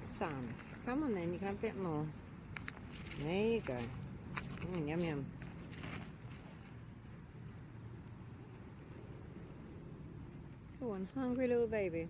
got some. Come on then, you can have a bit more. There you go. Yum yum. Go on, hungry little baby.